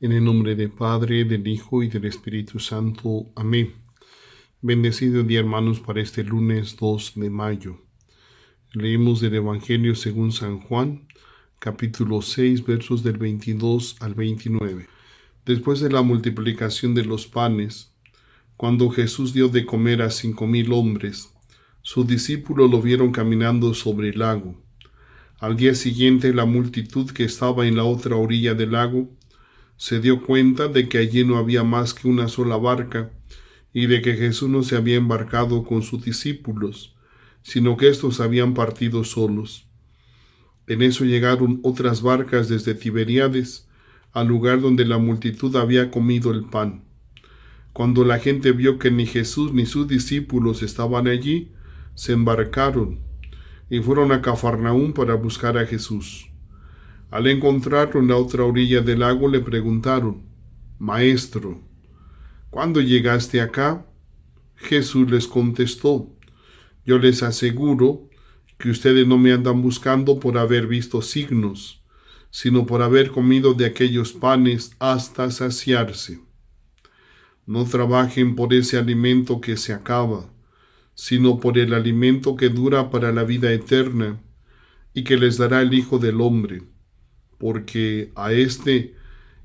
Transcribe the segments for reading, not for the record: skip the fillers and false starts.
En el nombre del Padre, del Hijo y del Espíritu Santo. Amén. Bendecido día, hermanos, para este lunes 2 de mayo. Leemos del Evangelio según San Juan, capítulo 6, versos del 22 al 29. Después de la multiplicación de los panes, cuando Jesús dio de comer a 5,000 hombres, sus discípulos lo vieron caminando sobre el lago. Al día siguiente, la multitud que estaba en la otra orilla del lago se dio cuenta de que allí no había más que una sola barca y de que Jesús no se había embarcado con sus discípulos, sino que éstos habían partido solos. En eso llegaron otras barcas desde Tiberíades al lugar donde la multitud había comido el pan. Cuando la gente vio que ni Jesús ni sus discípulos estaban allí, se embarcaron y fueron a Cafarnaúm para buscar a Jesús. Al encontrarlo en la otra orilla del lago, le preguntaron: Maestro, ¿cuándo llegaste acá? Jesús les contestó: Yo les aseguro que ustedes no me andan buscando por haber visto signos, sino por haber comido de aquellos panes hasta saciarse. No trabajen por ese alimento que se acaba, sino por el alimento que dura para la vida eterna y que les dará el Hijo del Hombre, porque a este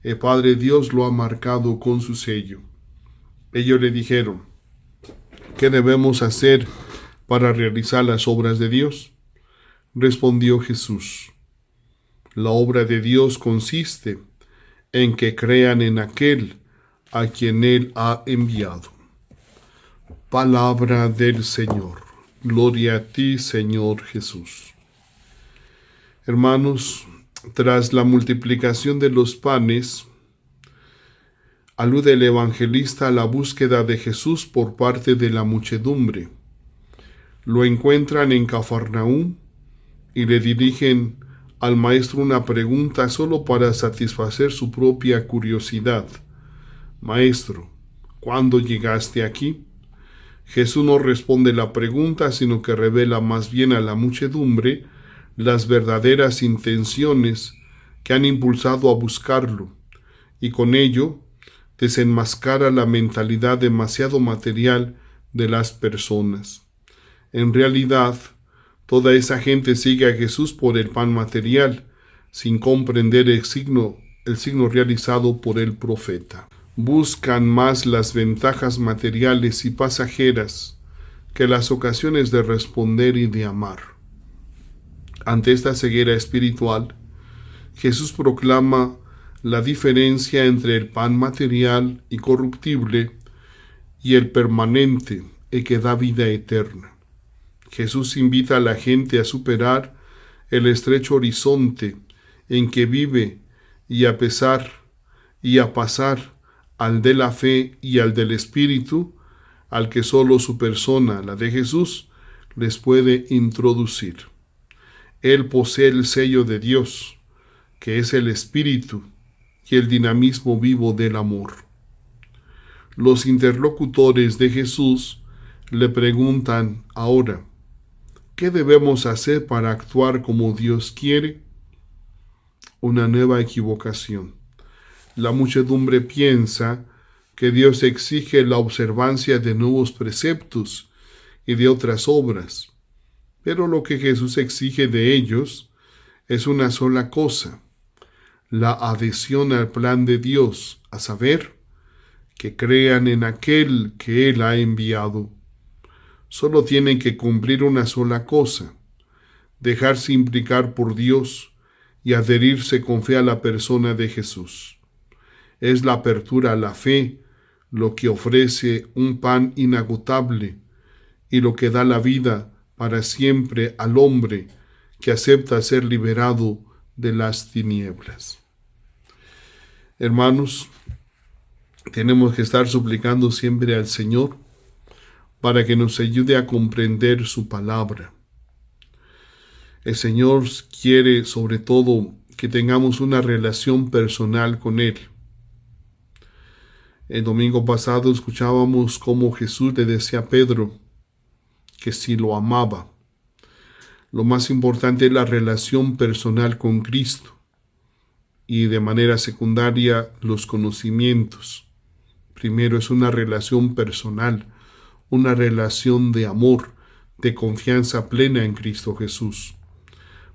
el Padre Dios lo ha marcado con su sello. Ellos le dijeron: ¿qué debemos hacer para realizar las obras de Dios? Respondió Jesús: la obra de Dios consiste en que crean en aquel a quien Él ha enviado. Palabra del Señor. Gloria a ti, Señor Jesús. Hermanos, tras la multiplicación de los panes, alude el evangelista a la búsqueda de Jesús por parte de la muchedumbre. Lo encuentran en Cafarnaúm y le dirigen al maestro una pregunta solo para satisfacer su propia curiosidad. Maestro, ¿cuándo llegaste aquí? Jesús no responde la pregunta, sino que revela más bien a la muchedumbre las verdaderas intenciones que han impulsado a buscarlo, y con ello desenmascara la mentalidad demasiado material de las personas. En realidad, toda esa gente sigue a Jesús por el pan material, sin comprender el signo realizado por el profeta. Buscan más las ventajas materiales y pasajeras que las ocasiones de responder y de amar. Ante esta ceguera espiritual, Jesús proclama la diferencia entre el pan material y corruptible y el permanente, el que da vida eterna. Jesús invita a la gente a superar el estrecho horizonte en que vive y a pasar al de la fe y al del Espíritu, al que solo su persona, la de Jesús, les puede introducir. Él posee el sello de Dios, que es el Espíritu y el dinamismo vivo del amor. Los interlocutores de Jesús le preguntan ahora: ¿qué debemos hacer para actuar como Dios quiere? Una nueva equivocación. La muchedumbre piensa que Dios exige la observancia de nuevos preceptos y de otras obras, pero lo que Jesús exige de ellos es una sola cosa: la adhesión al plan de Dios, a saber, que crean en aquel que Él ha enviado. Solo tienen que cumplir una sola cosa: dejarse implicar por Dios y adherirse con fe a la persona de Jesús. Es la apertura a la fe lo que ofrece un pan inagotable y lo que da la vida para siempre al hombre que acepta ser liberado de las tinieblas. Hermanos, tenemos que estar suplicando siempre al Señor para que nos ayude a comprender su palabra. El Señor quiere sobre todo que tengamos una relación personal con Él. El domingo pasado escuchábamos cómo Jesús le decía a Pedro que si lo amaba. Lo más importante es la relación personal con Cristo. y de manera secundaria los conocimientos. Primero es una relación personal, una relación de amor, de confianza plena en Cristo Jesús.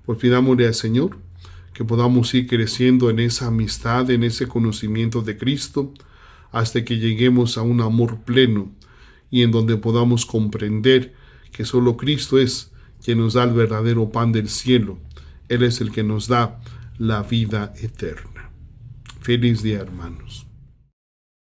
Pues pidámosle al Señor que podamos ir creciendo en esa amistad, en ese conocimiento de Cristo, hasta que lleguemos a un amor pleno y en donde podamos comprender que solo Cristo es quien nos da el verdadero pan del cielo. Él es el que nos da la vida eterna. Feliz día, hermanos.